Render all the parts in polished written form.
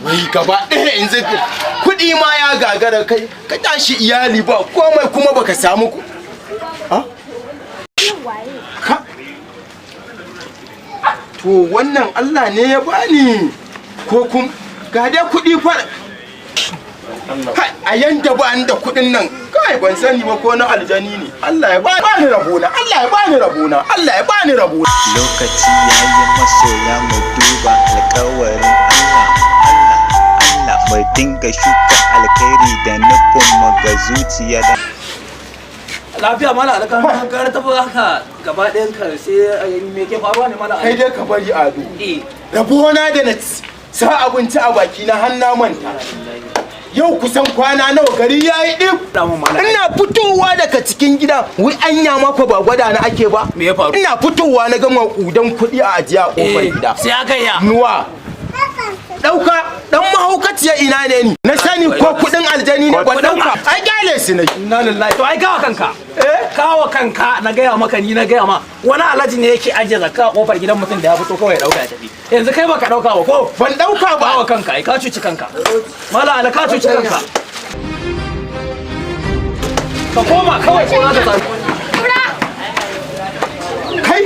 wai gaba ɗaya yanzu kuɗi ma ya gagara kai ka tashi iyali ba komai kuma baka samu ku to wannan Allah ne ya bani ko kun ga dai kuɗi fa a yanda ba ni da kuɗin nan kai ban sani ba ko na aljani ne Allah ya bani rabona Allah ya bani rabona Allah ya bani rabona lokaci yayi masoya mu duba alƙawarin Allah mai dinga shuka alkhairi da nufin mu ga zuciya da lafiya mala alƙawarin ka tafi haka gaba ɗayan ka sai me ke faruwa ne mala kai dai ka bari ado rabona da na sa abinci a baki na har na manta yau kusan kwana nawa gari yayi din ina fitowa daga cikin gida wai anya maka ba gwada na ake ba me ya faru ina fitowa na gama kudan kuɗi a ajiya a kofar gida sai aka ya nuwa dauka dan mahaukaciya ina ne ni na sani ko kuɗin aljani ne ba dauka ai gale su ne inna lillahi to ai kawo kanka kawo kanka na gaya maka ni na gaya ma wani alhaji ne yake ajiye zakka a kofar gidan mutum da ya fito kawai ya dauka ya tafi yanzu kai baka dauka ba ko ban dauka ba kawo kanka ai ka cuci kanka mala ala ka cuci kanka ka koma kawai ko za ta kai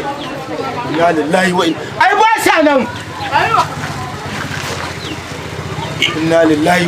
ya lillahi wa ai ba sa nan inna lillahi